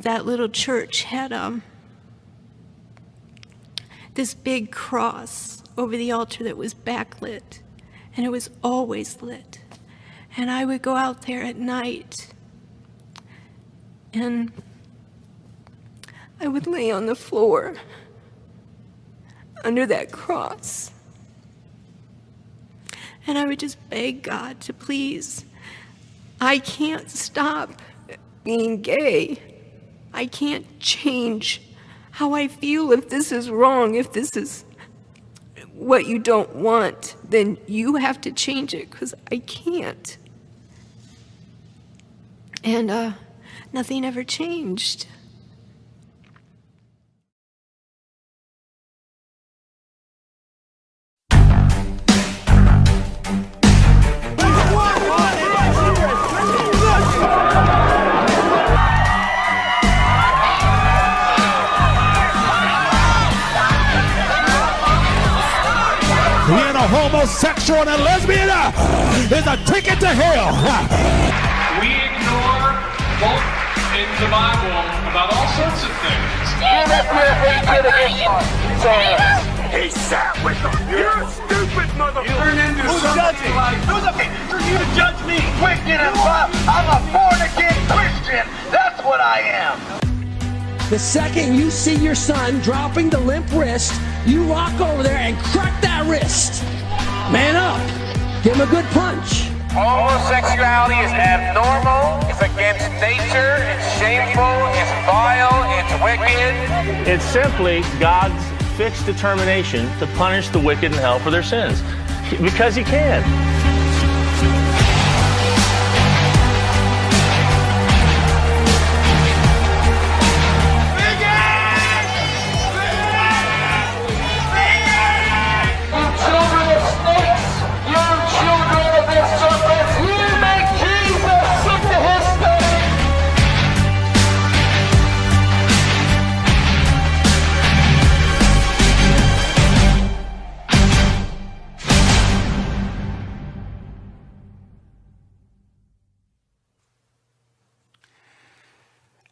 that little church had this big cross over the altar that was backlit, and it was always lit. And I would go out there at night, and I would lay on the floor under that cross, and I would just beg God to please, I can't stop being gay. I can't change how I feel. If this is wrong, if this is what you don't want, then you have to change it, because I can't. And nothing ever changed. Being a homosexual and a lesbian is a ticket to hell. We ignore both in the Bible about all sorts of things. He sat with them. You're a stupid motherfucker. You turn into something like... Who's up for you to judge me? Wicked and rough. I'm a born-again Christian. That's what I am. The second you see your son dropping the limp wrist, you walk over there and crack that wrist. Man up. Give him a good punch. Homosexuality is abnormal, it's against nature, it's shameful, it's vile, it's wicked. It's simply God's fixed determination to punish the wicked in hell for their sins. Because he can.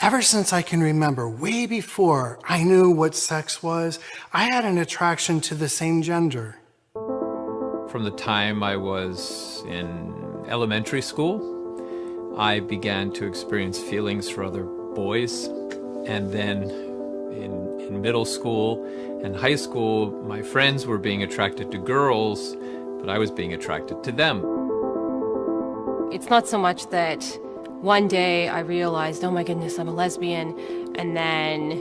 Ever since I can remember, way before I knew what sex was, I had an attraction to the same gender. From the time I was in elementary school, I began to experience feelings for other boys. And then in middle school and high school, my friends were being attracted to girls, but I was being attracted to them. It's not so much that one day I realized, oh my goodness, I'm a lesbian, and then,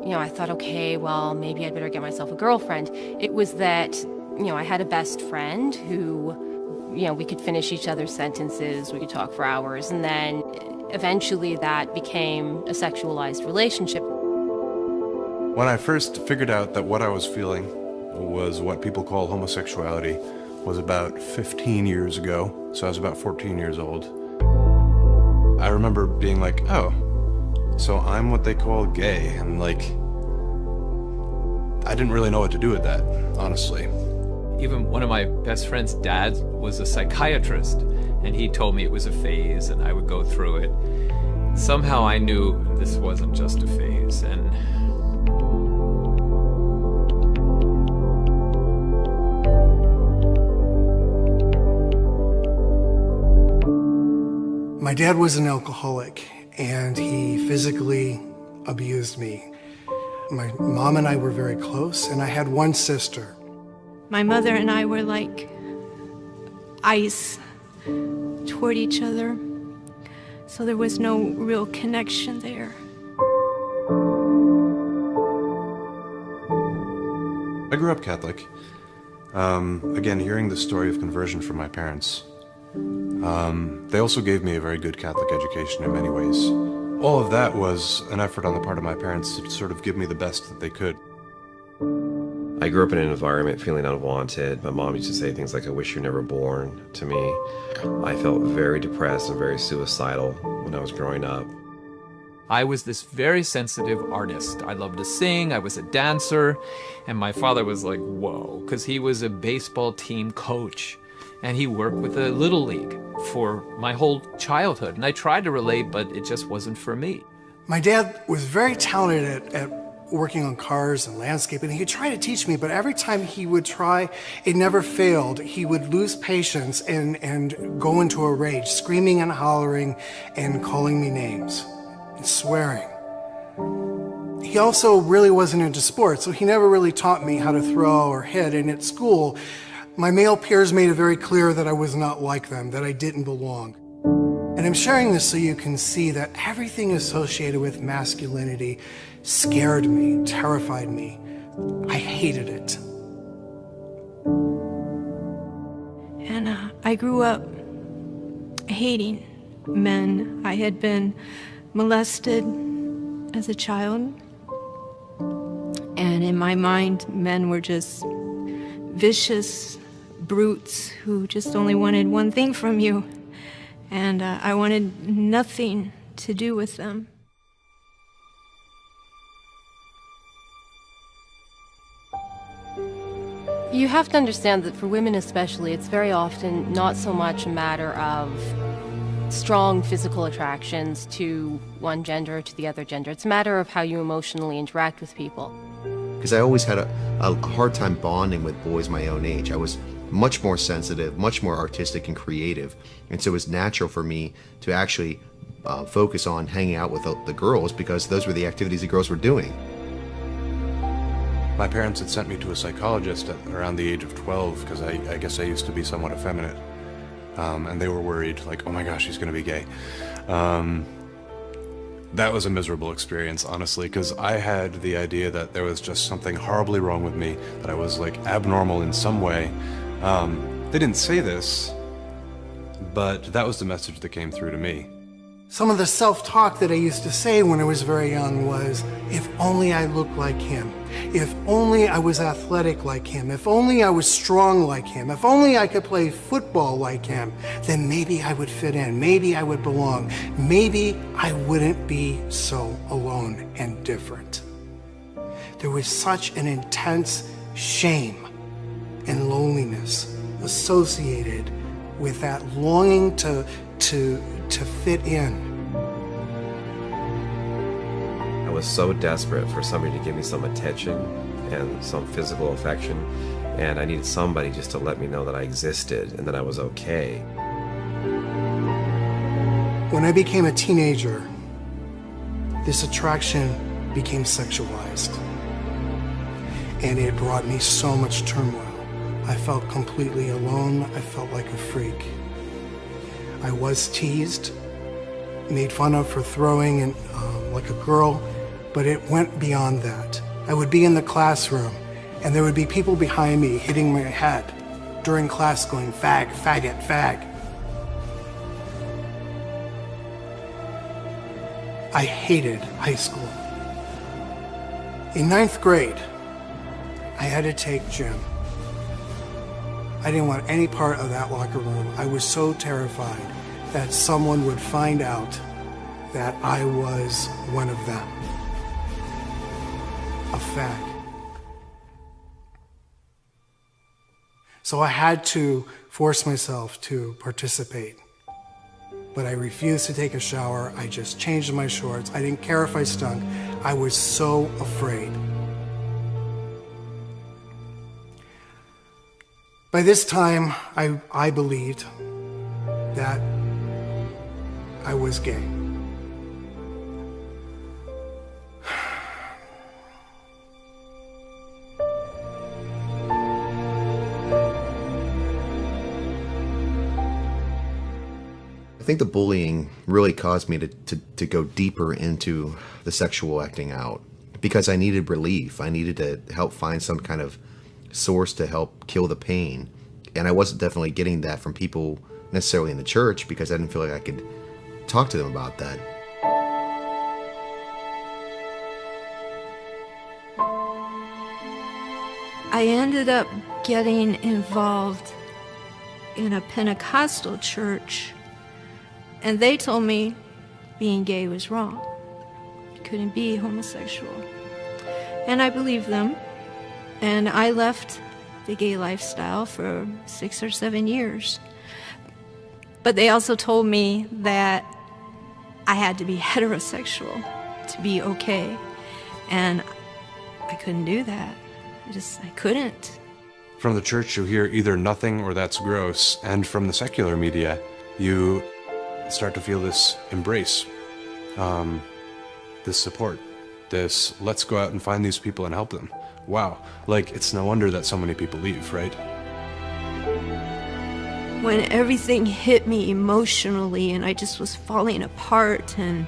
I thought, okay, well, maybe I'd better get myself a girlfriend. It was that, I had a best friend who, we could finish each other's sentences, we could talk for hours, and then eventually that became a sexualized relationship. When I first figured out that what I was feeling was what people call homosexuality was about 15 years ago, so I was about 14 years old. I remember being like, oh, so I'm what they call gay, and I didn't really know what to do with that, honestly. Even one of my best friend's dads was a psychiatrist, and he told me it was a phase and I would go through it. Somehow I knew this wasn't just a phase, and my dad was an alcoholic, and he physically abused me. My mom and I were very close, and I had one sister. My mother and I were like ice toward each other, so there was no real connection there. I grew up Catholic. Again, hearing the story of conversion from my parents, they also gave me a very good Catholic education in many ways. All of that was an effort on the part of my parents to sort of give me the best that they could. I grew up in an environment feeling unwanted. My mom used to say things like, I wish you were never born to me. I felt very depressed and very suicidal when I was growing up. I was this very sensitive artist. I loved to sing, I was a dancer, and my father was like, whoa, because he was a baseball team coach. And he worked with a little league for my whole childhood. And I tried to relate, but it just wasn't for me. My dad was very talented at working on cars and landscaping. He would try to teach me, but every time he would try, it never failed. He would lose patience and go into a rage, screaming and hollering and calling me names and swearing. He also really wasn't into sports, so he never really taught me how to throw or hit. And at school, my male peers made it very clear that I was not like them, that I didn't belong. And I'm sharing this so you can see that everything associated with masculinity scared me, terrified me. I hated it. And I grew up hating men. I had been molested as a child. And in my mind, men were just vicious brutes who just only wanted one thing from you. And I wanted nothing to do with them. You have to understand that for women especially, it's very often not so much a matter of strong physical attractions to one gender or to the other gender. It's a matter of how you emotionally interact with people. Because I always had a hard time bonding with boys my own age. I was much more sensitive, much more artistic and creative. And so it was natural for me to actually focus on hanging out with the girls because those were the activities the girls were doing. My parents had sent me to a psychologist at around the age of 12 because I guess I used to be somewhat effeminate. And they were worried, like, oh my gosh, he's going to be gay. That was a miserable experience, honestly, because I had the idea that there was just something horribly wrong with me, that I was like abnormal in some way. They didn't say this, but that was the message that came through to me. Some of the self-talk that I used to say when I was very young was, if only I looked like him, if only I was athletic like him, if only I was strong like him, if only I could play football like him, then maybe I would fit in, maybe I would belong, maybe I wouldn't be so alone and different. There was such an intense shame and loneliness associated with that longing to fit in. I was so desperate for somebody to give me some attention and some physical affection, and I needed somebody just to let me know that I existed and that I was okay. When I became a teenager, this attraction became sexualized, and it brought me so much turmoil. I felt completely alone. I felt like a freak. I was teased, made fun of for throwing and like a girl, but it went beyond that. I would be in the classroom and there would be people behind me hitting my head during class going, fag, faggot, fag. I hated high school. In 9th grade, I had to take gym. I didn't want any part of that locker room. I was so terrified that someone would find out that I was one of them. A fag. So I had to force myself to participate. But I refused to take a shower. I just changed my shorts. I didn't care if I stunk. I was so afraid. By this time, I believed that I was gay. I think the bullying really caused me to go deeper into the sexual acting out because I needed relief. I needed to help find some kind of source to help kill the pain. And I wasn't definitely getting that from people necessarily in the church because I didn't feel like I could talk to them about that. I ended up getting involved in a Pentecostal church, and they told me being gay was wrong. Couldn't be homosexual. And I believed them, and I left the gay lifestyle for 6 or 7 years. But they also told me that I had to be heterosexual to be okay. And I couldn't do that. I couldn't. From the church, you hear either nothing or that's gross, and from the secular media, you start to feel this embrace, this support, this let's go out and find these people and help them. Wow, like it's no wonder that so many people leave, right? When everything hit me emotionally and I just was falling apart, and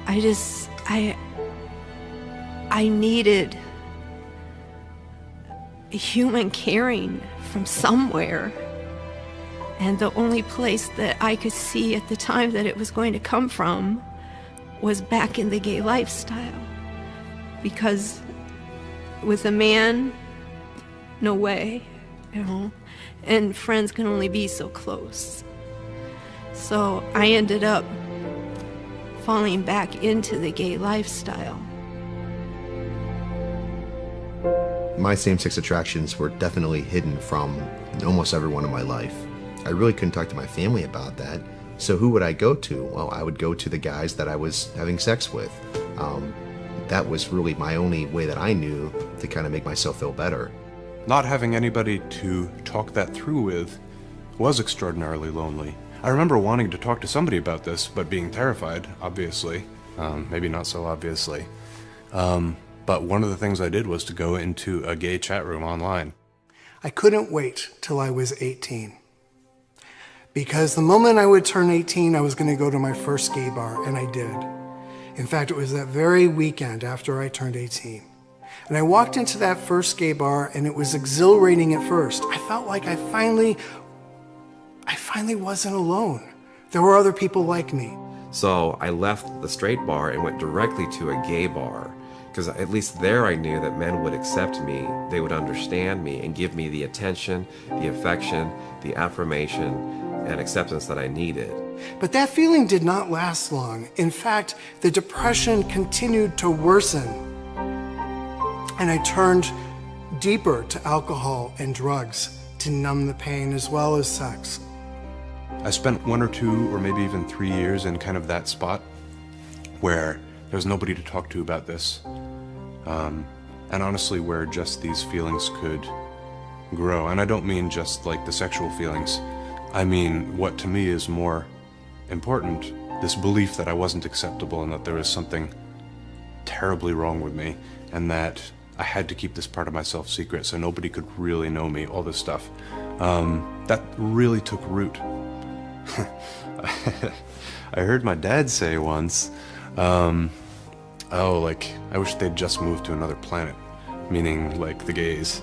I needed human caring from somewhere. And the only place that I could see at the time that it was going to come from was back in the gay lifestyle. Because with a man, no way, you know, and friends can only be so close. So I ended up falling back into the gay lifestyle. My same-sex attractions were definitely hidden from almost everyone in my life. I really couldn't talk to my family about that. So who would I go to? Well, I would go to the guys that I was having sex with. That was really my only way that I knew to kind of make myself feel better. Not having anybody to talk that through with was extraordinarily lonely. I remember wanting to talk to somebody about this, but being terrified, obviously. Maybe not so obviously. But one of the things I did was to go into a gay chat room online. I couldn't wait till I was 18. Because the moment I would turn 18, I was going to go to my first gay bar, and I did. In fact, it was that very weekend after I turned 18. And I walked into that first gay bar, and it was exhilarating at first. I felt like I finally wasn't alone. There were other people like me. So I left the straight bar and went directly to a gay bar, because at least there I knew that men would accept me, they would understand me, and give me the attention, the affection, the affirmation, and acceptance that I needed. But that feeling did not last long. In fact, the depression continued to worsen. And I turned deeper to alcohol and drugs to numb the pain, as well as sex. I spent 1 or 2 or maybe even 3 years in kind of that spot where there was nobody to talk to about this. And honestly, where just these feelings could grow. And I don't mean just like the sexual feelings. I mean, what to me is more important, this belief that I wasn't acceptable and that there was something terribly wrong with me, and that I had to keep this part of myself secret so nobody could really know me, all this stuff. That really took root. I heard my dad say once, oh, like, I wish they'd just moved to another planet, meaning like the gays.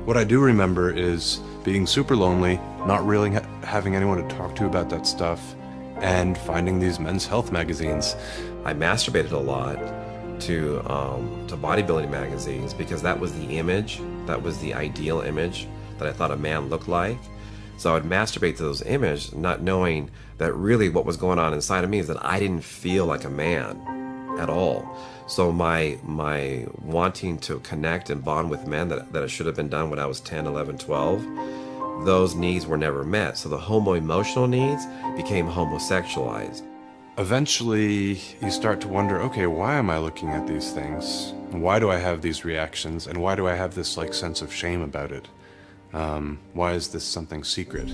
What I do remember is being super lonely, not really having anyone to talk to about that stuff, and finding these men's health magazines. I masturbated a lot to bodybuilding magazines because that was the image, that was the ideal image that I thought a man looked like. So I would masturbate to those images, not knowing that really what was going on inside of me is that I didn't feel like a man at all. So my wanting to connect and bond with men that should have been done when I was 10, 11, 12, those needs were never met. So the homo-emotional needs became homosexualized. Eventually, you start to wonder, okay, why am I looking at these things? Why do I have these reactions? And why do I have this like sense of shame about it? Why is this something secret?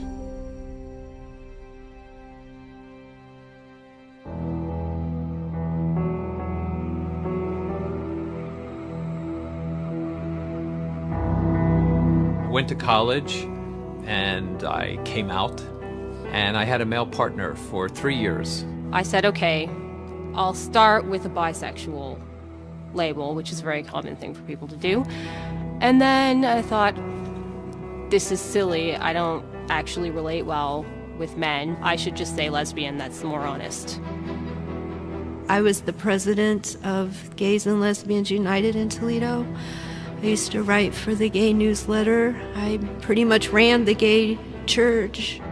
I went to college and I came out, and I had a male partner for 3 years. I said, okay, I'll start with a bisexual label, which is a very common thing for people to do. And then I thought, this is silly. I don't actually relate well with men. I should just say lesbian. That's more honest. I was the president of Gays and Lesbians United in Toledo. I used to write for the gay newsletter. I pretty much ran the gay church.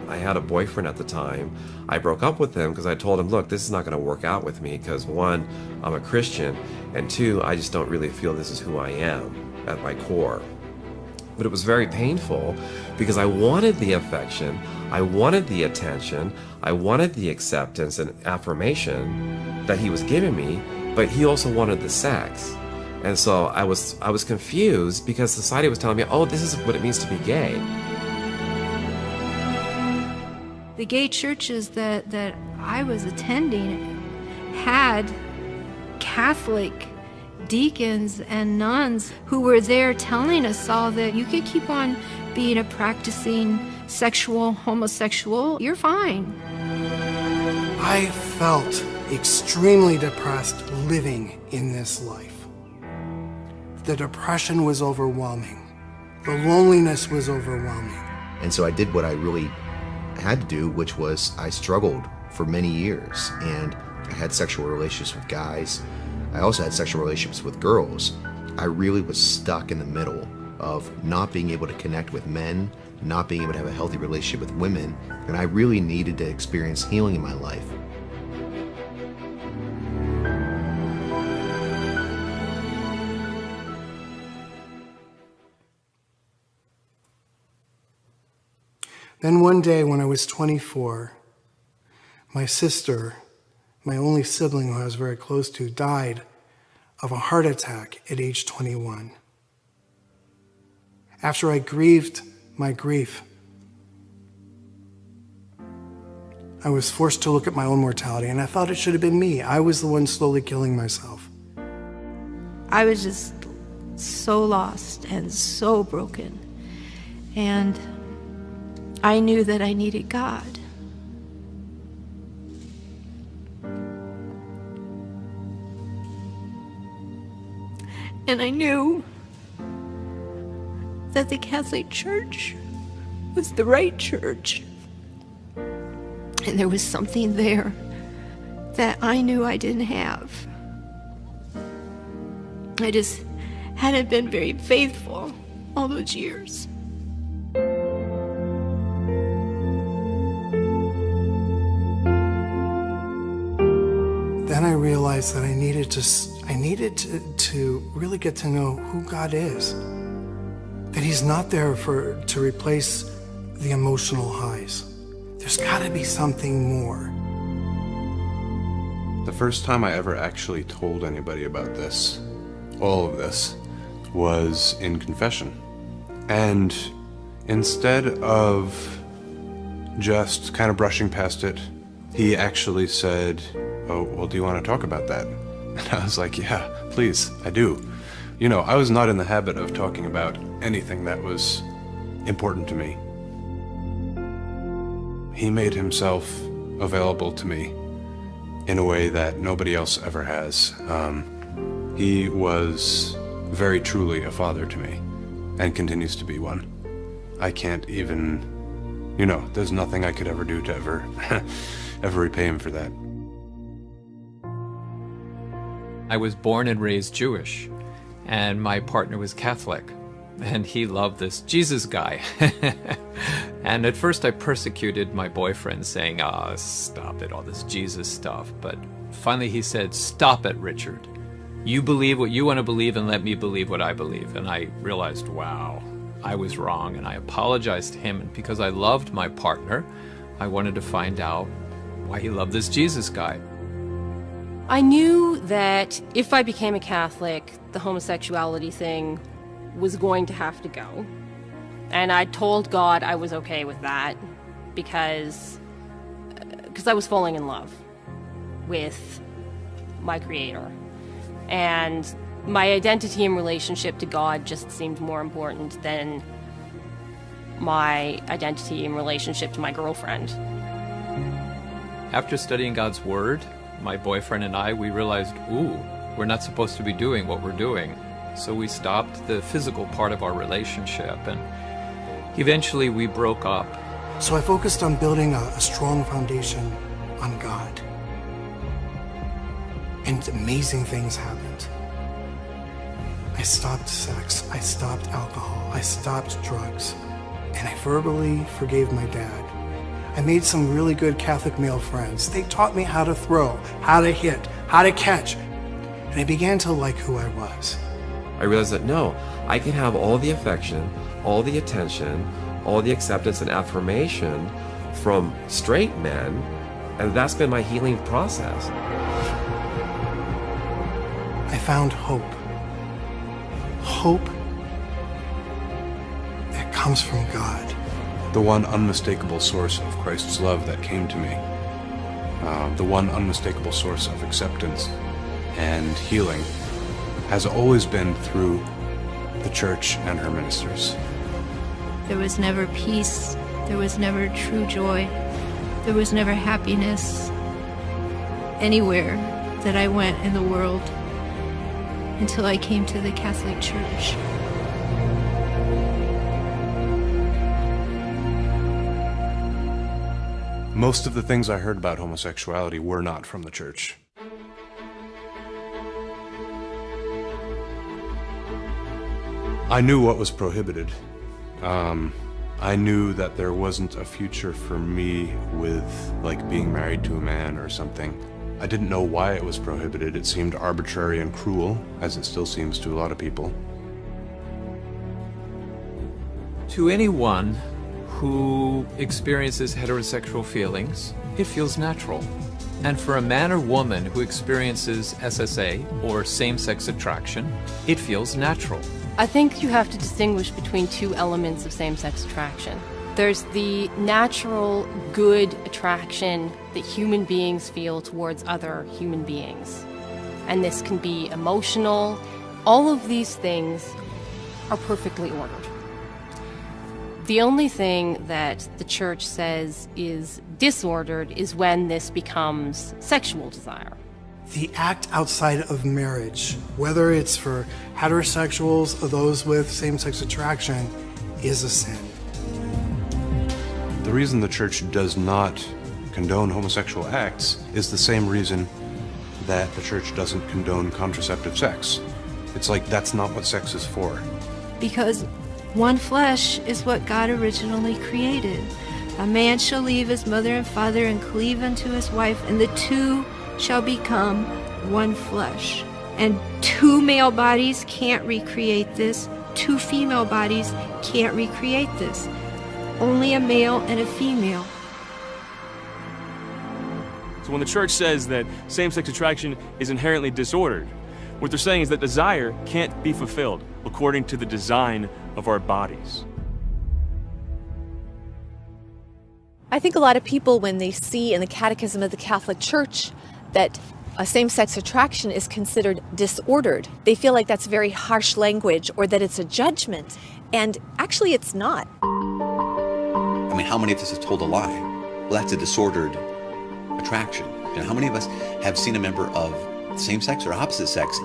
I had a boyfriend at the time. I broke up with him because I told him, look, this is not going to work out with me because 1, I'm a Christian, and 2, I just don't really feel this is who I am at my core. But it was very painful because I wanted the affection, I wanted the attention, I wanted the acceptance and affirmation that he was giving me, but he also wanted the sex. And so I was confused because society was telling me, oh, this is what it means to be gay. The gay churches that I was attending had Catholic deacons and nuns who were there telling us all that you could keep on being a practicing sexual homosexual, you're fine. I felt extremely depressed living in this life. The depression was overwhelming. The loneliness was overwhelming. And so I did what I really had to do, which was I struggled for many years, and I had sexual relationships with guys. I also had sexual relationships with girls. I really was stuck in the middle of not being able to connect with men, not being able to have a healthy relationship with women, and I really needed to experience healing in my life. Then one day when I was 24, my sister, my only sibling who I was very close to, died of a heart attack at age 21. After I grieved my grief, I was forced to look at my own mortality, and I thought it should have been me. I was the one slowly killing myself. I was just so lost and so broken. And I knew that I needed God. And I knew that the Catholic Church was the right church. And there was something there that I knew I didn't have. I just hadn't been very faithful all those years. Then I realized that I needed to really get to know who God is. That he's not there to replace the emotional highs. There's got to be something more. The first time I ever actually told anybody about this, all of this, was in confession. And instead of just kind of brushing past it, he actually said, "Oh, well, do you want to talk about that?" And I was like, "Yeah, please, I do." You know, I was not in the habit of talking about anything that was important to me. He made himself available to me in a way that nobody else ever has. He was very truly a father to me, and continues to be one. I can't even, you know, there's nothing I could ever do to ever repay him for that. I was born and raised Jewish, and my partner was Catholic, and he loved this Jesus guy. And at first I persecuted my boyfriend, saying, stop it, all this Jesus stuff. But finally he said, "Stop it, Richard. You believe what you want to believe and let me believe what I believe." And I realized, wow, I was wrong, and I apologized to him. And because I loved my partner, I wanted to find out why he loved this Jesus guy. I knew that if I became a Catholic, the homosexuality thing was going to have to go. And I told God I was okay with that because I was falling in love with my Creator. And my identity and relationship to God just seemed more important than my identity and relationship to my girlfriend. After studying God's Word, my boyfriend and I, we realized, we're not supposed to be doing what we're doing. So we stopped the physical part of our relationship, and eventually we broke up. So I focused on building a strong foundation on God. And amazing things happened. I stopped sex, I stopped alcohol, I stopped drugs, and I verbally forgave my dad. I made some really good Catholic male friends. They taught me how to throw, how to hit, how to catch, and I began to like who I was. I realized that no, I can have all the affection, all the attention, all the acceptance and affirmation from straight men, and that's been my healing process. I found hope. Hope that comes from God. The one unmistakable source of Christ's love that came to me. The one unmistakable source of acceptance and healing has always been through the church and her ministers. There was never peace. There was never true joy. There was never happiness anywhere that I went in the world until I came to the Catholic Church. Most of the things I heard about homosexuality were not from the church. I knew what was prohibited. I knew that there wasn't a future for me with, like, being married to a man or something. I didn't know why it was prohibited. It seemed arbitrary and cruel, as it still seems to a lot of people. To anyone who experiences heterosexual feelings, it feels natural. And for a man or woman who experiences SSA, or same-sex attraction, it feels natural. I think you have to distinguish between two elements of same-sex attraction. There's the natural, good attraction that human beings feel towards other human beings. And this can be emotional. All of these things are perfectly ordered. The only thing that the church says is disordered is when this becomes sexual desire. The act outside of marriage, whether it's for heterosexuals or those with same-sex attraction, is a sin. The reason the church does not condone homosexual acts is the same reason that the church doesn't condone contraceptive sex. It's like that's not what sex is for. Because one flesh is what God originally created. A man shall leave his mother and father and cleave unto his wife, and the two shall become one flesh. And two male bodies can't recreate this. Two female bodies can't recreate this. Only a male and a female. So when the church says that same-sex attraction is inherently disordered, what they're saying is that desire can't be fulfilled according to the design of our bodies. I think a lot of people, when they see in the Catechism of the Catholic Church that a same-sex attraction is considered disordered, they feel like that's very harsh language or that it's a judgment. And actually it's not. I mean, how many of us have told a lie? Well, that's a disordered attraction. And how many of us have seen a member of same-sex or opposite sex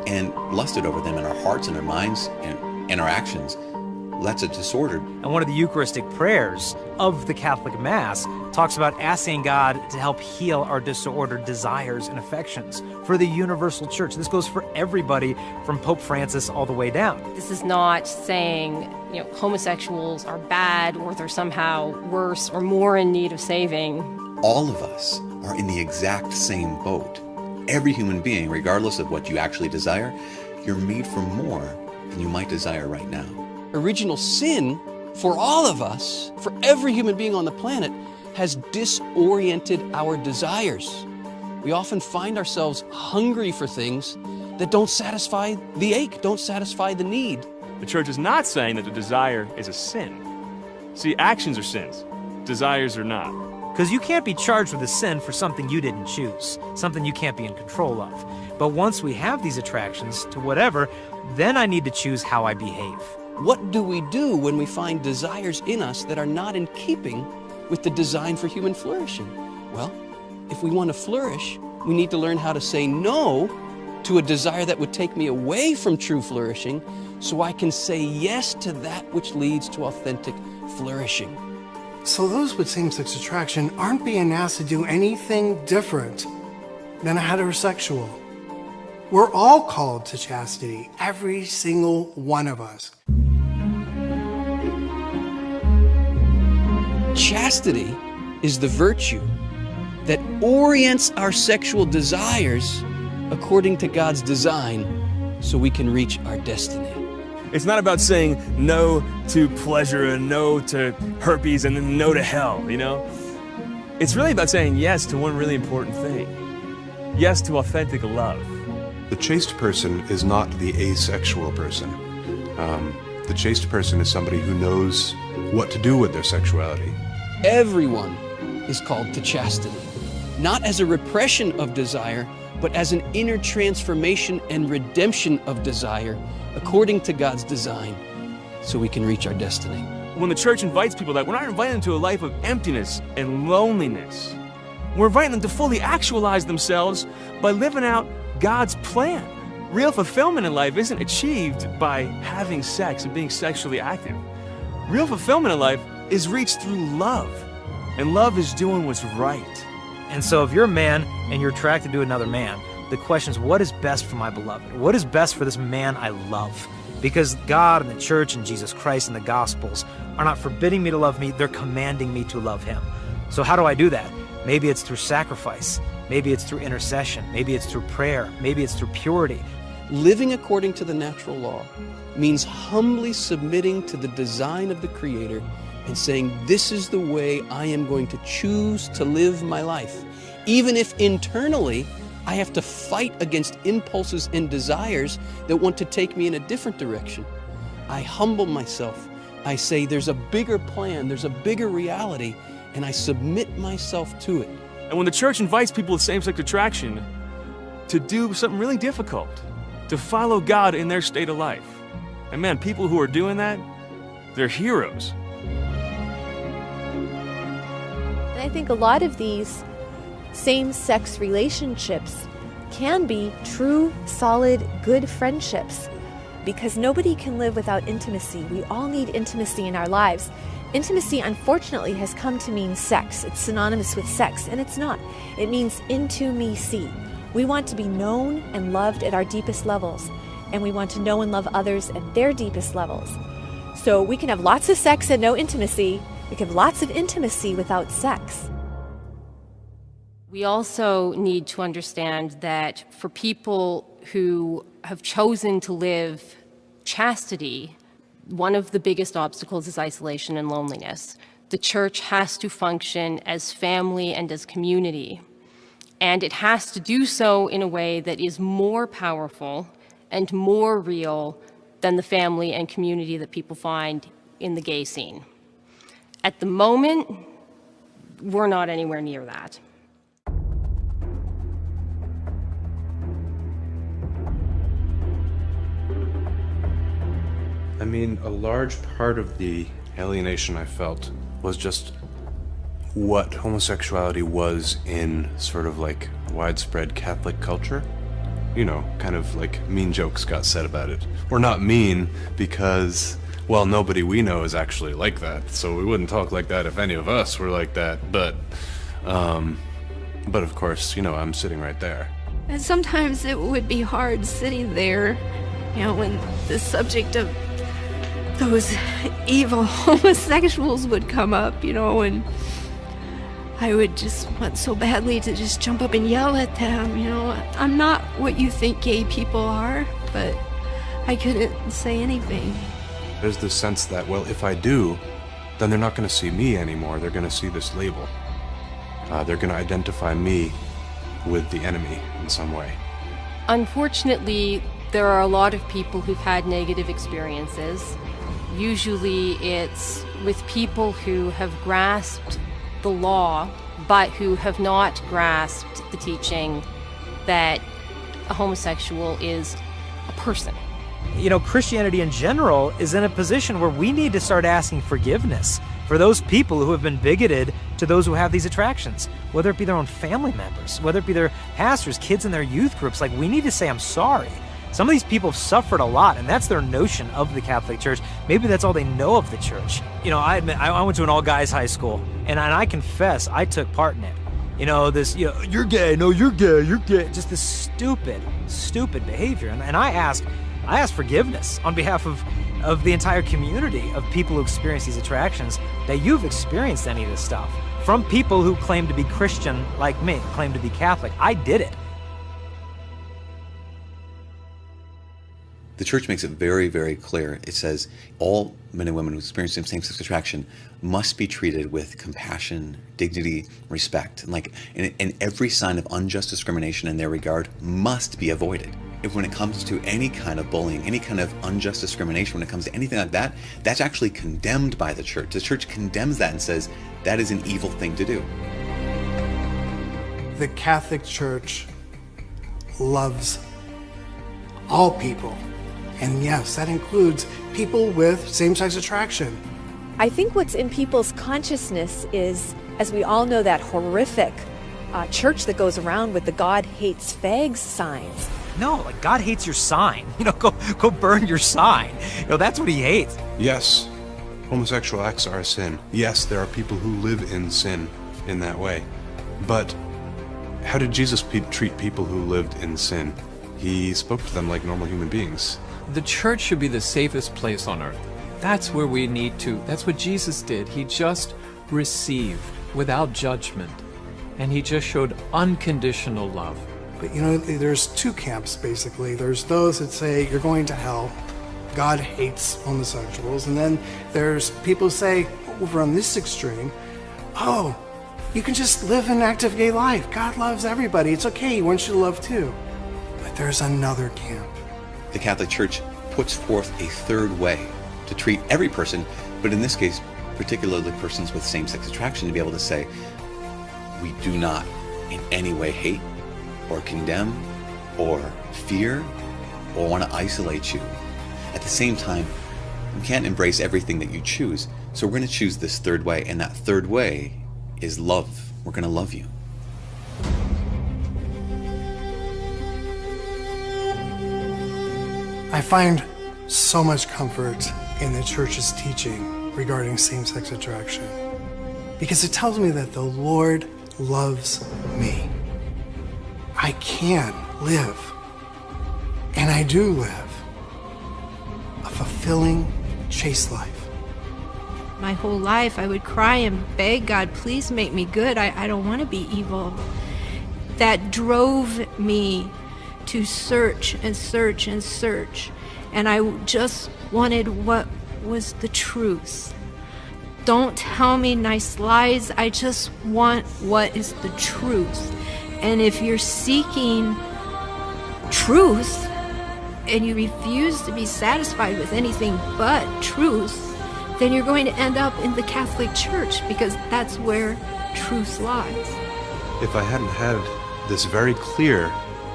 and lusted over them in our hearts and our minds and our actions? Well, that's a disordered. And one of the Eucharistic prayers of the Catholic Mass talks about asking God to help heal our disordered desires and affections for the universal church. This goes for everybody from Pope Francis all the way down. This is not saying, homosexuals are bad or they're somehow worse or more in need of saving. All of us are in the exact same boat. Every human being, regardless of what you actually desire, you're made for more than you might desire right now. Original sin for all of us, for every human being on the planet, has disoriented our desires. We often find ourselves hungry for things that don't satisfy the ache, don't satisfy the need. The church is not saying that the desire is a sin. See, actions are sins. Desires are not. Because you can't be charged with a sin for something you didn't choose, something you can't be in control of. But once we have these attractions to whatever, then I need to choose how I behave. What do we do when we find desires in us that are not in keeping with the design for human flourishing? Well, if we want to flourish, we need to learn how to say no to a desire that would take me away from true flourishing so I can say yes to that which leads to authentic flourishing. So those with same-sex attraction aren't being asked to do anything different than a heterosexual. We're all called to chastity, every single one of us. Chastity is the virtue that orients our sexual desires according to God's design so we can reach our destiny. It's not about saying no to pleasure and no to herpes and then no to hell, you know? It's really about saying yes to one really important thing. Yes to authentic love. The chaste person is not the asexual person. The chaste person is somebody who knows what to do with their sexuality. Everyone is called to chastity, not as a repression of desire, but as an inner transformation and redemption of desire, according to God's design, so we can reach our destiny. When the church invites people that, we're not inviting them to a life of emptiness and loneliness. We're inviting them to fully actualize themselves by living out God's plan. Real fulfillment in life isn't achieved by having sex and being sexually active. Real fulfillment in life is reached through love, and love is doing what's right. And so if you're a man and you're attracted to another man, the question is, what is best for my beloved? What is best for this man I love? Because God and the church and Jesus Christ and the Gospels are not forbidding me to love me, they're commanding me to love him. So how do I do that? Maybe it's through sacrifice. Maybe it's through intercession. Maybe it's through prayer. Maybe it's through purity. Living according to the natural law means humbly submitting to the design of the Creator and saying, this is the way I am going to choose to live my life. Even if internally I have to fight against impulses and desires that want to take me in a different direction. I humble myself. I say there's a bigger plan, there's a bigger reality, and I submit myself to it. And when the church invites people with same-sex attraction to do something really difficult, to follow God in their state of life, and man, people who are doing that, they're heroes. And I think a lot of these same-sex relationships can be true, solid, good friendships, because nobody can live without intimacy. We all need intimacy in our lives. Intimacy, unfortunately, has come to mean sex. It's synonymous with sex, and it's not. It means into-me-see. We want to be known and loved at our deepest levels, and we want to know and love others at their deepest levels. So we can have lots of sex and no intimacy. We can have lots of intimacy without sex. We also need to understand that for people who have chosen to live chastity, one of the biggest obstacles is isolation and loneliness. The church has to function as family and as community, and it has to do so in a way that is more powerful and more real than the family and community that people find in the gay scene. At the moment, we're not anywhere near that. I mean, a large part of the alienation I felt was just what homosexuality was in sort of like widespread Catholic culture. You know, kind of like mean jokes got said about it. Or not mean because, well, nobody we know is actually like that, so we wouldn't talk like that if any of us were like that, but of course, you know, I'm sitting right there. And sometimes it would be hard sitting there, you know, when the subject of those evil homosexuals would come up, you know, and I would just want so badly to just jump up and yell at them, you know. I'm not what you think gay people are, but I couldn't say anything. There's this sense that, well, if I do, then they're not going to see me anymore. They're going to see this label. They're going to identify me with the enemy in some way. Unfortunately, there are a lot of people who've had negative experiences. Usually it's with people who have grasped the law, but who have not grasped the teaching that a homosexual is a person. You know, Christianity in general is in a position where we need to start asking forgiveness for those people who have been bigoted to those who have these attractions, whether it be their own family members, whether it be their pastors, kids in their youth groups. Like, we need to say, I'm sorry. Some of these people have suffered a lot, and that's their notion of the Catholic Church. Maybe that's all they know of the church. You know, I admit, I went to an all-guys high school, and I confess I took part in it. You know, this, you know, you're gay, no, you're gay, you're gay. Just this stupid behavior. And I ask forgiveness on behalf of the entire community of people who experience these attractions, that you've experienced any of this stuff. From people who claim to be Christian like me, claim to be Catholic. I did it. The church makes it very, very clear. It says all men and women who experience same-sex attraction must be treated with compassion, dignity, respect. And every sign of unjust discrimination in their regard must be avoided. If when it comes to any kind of bullying, any kind of unjust discrimination, when it comes to anything like that, that's actually condemned by the church. The church condemns that and says that is an evil thing to do. The Catholic Church loves all people. And yes, that includes people with same-sex attraction. I think what's in people's consciousness is, as we all know, that horrific church that goes around with the God hates fags signs. No, like God hates your sign. Go burn your sign. That's what he hates. Yes, homosexual acts are a sin. Yes, there are people who live in sin in that way. But how did Jesus treat people who lived in sin? He spoke to them like normal human beings. The church should be the safest place on earth. That's where we need to. That's what Jesus did. He just received without judgment. And he just showed unconditional love. But there's two camps, basically. There's those that say you're going to hell. God hates homosexuals. And then there's people who say, over on this extreme, oh, you can just live an active gay life. God loves everybody. It's okay. He wants you to love too. But there's another camp. The Catholic Church puts forth a third way to treat every person, but in this case, particularly persons with same-sex attraction, to be able to say, we do not in any way hate or condemn or fear or want to isolate you. At the same time, we can't embrace everything that you choose, so we're going to choose this third way, and that third way is love. We're going to love you. I find so much comfort in the church's teaching regarding same-sex attraction because it tells me that the Lord loves me. I can live, and I do live, a fulfilling, chaste life. My whole life I would cry and beg God, please make me good. I don't want to be evil. That drove me to search and search and search. And I just wanted what was the truth. Don't tell me nice lies. I just want what is the truth. And if you're seeking truth and you refuse to be satisfied with anything but truth, then you're going to end up in the Catholic Church because that's where truth lies. If I hadn't had this very clear,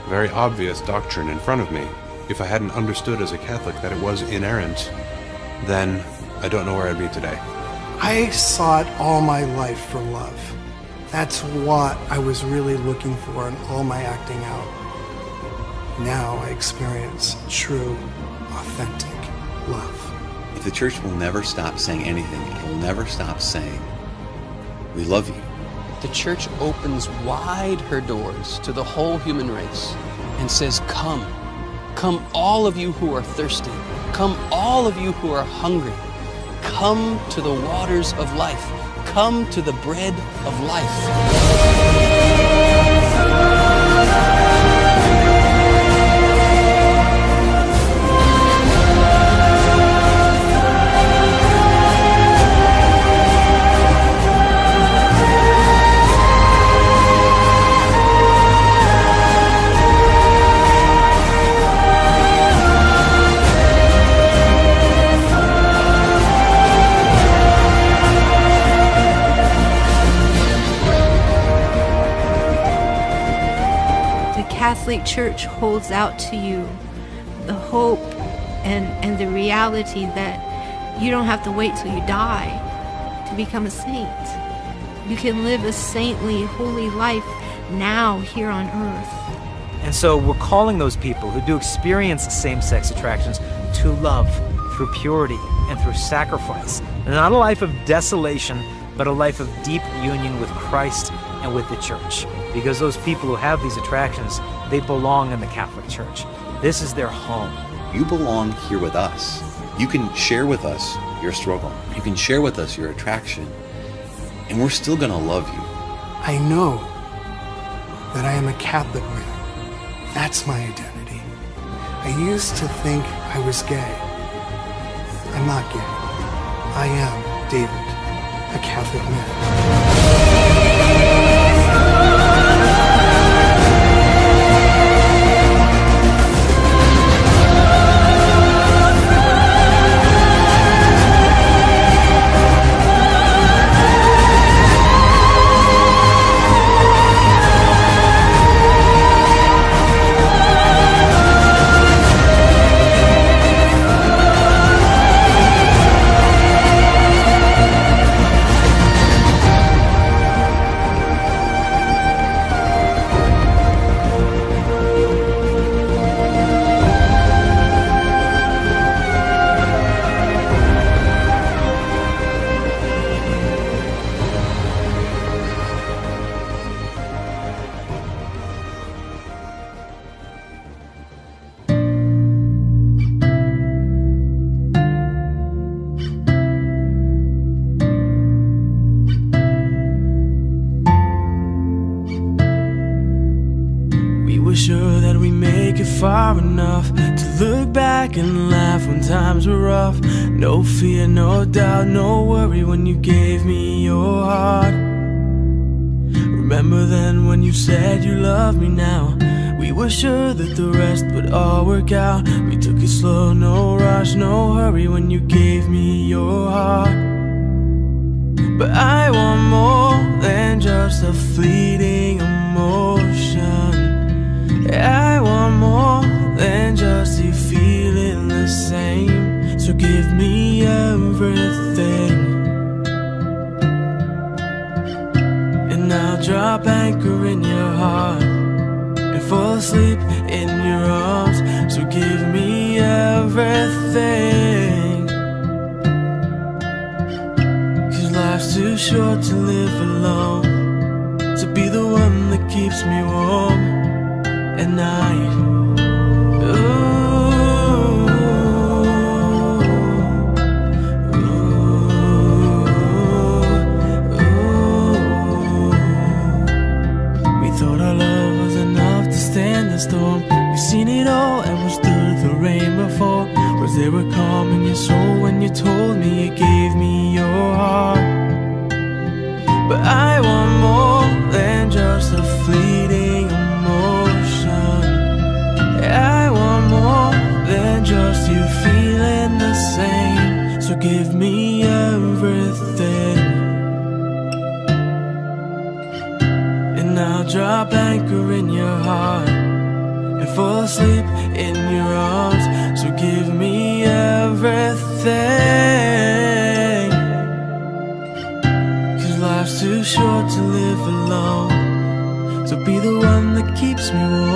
very obvious doctrine in front of me, if I hadn't understood as a Catholic that it was inerrant, then I don't know where I'd be today. I sought all my life for love. That's what I was really looking for in all my acting out. Now I experience true, authentic love. If the church will never stop saying anything, it will never stop saying, we love you. The church opens wide her doors to the whole human race and says, come. Come all of you who are thirsty. Come all of you who are hungry. Come to the waters of life. Come to the bread of life. Catholic Church holds out to you the hope and the reality that you don't have to wait till you die to become a saint. You can live a saintly, holy life now here on earth. And so we're calling those people who do experience same-sex attractions to love through purity and through sacrifice. And not a life of desolation, but a life of deep union with Christ and with the church. Because those people who have these attractions, they belong in the Catholic Church. This is their home. You belong here with us. You can share with us your struggle. You can share with us your attraction. And we're still going to love you. I know that I am a Catholic man. That's my identity. I used to think I was gay. I'm not gay. I am David, a Catholic man. Sure that we make it far enough to look back and laugh when times were rough. No fear, no doubt, no worry when you gave me your heart. Remember then when you said you loved me now. We were sure that the rest would all work out. We took it slow, no rush, no hurry when you gave me your heart. But I want more than just a fleeting emotion. I want more than just you feeling the same. So give me everything, and I'll drop anchor in your heart and fall asleep in your arms. So give me everything, 'cause life's too short to live alone. So be the one that keeps me warm at night. We thought our love was enough to stand the storm. We've seen it all and we stood the rain before. Was there a calm in your soul when you told me you gave me your heart? But I want more than just a fleeting emotion. I want more than just you feeling the same. So give me everything, and I'll drop anchor in your heart and fall asleep in your arms. So give me everything, 'cause life's too short to live alone. So be the one that keeps me warm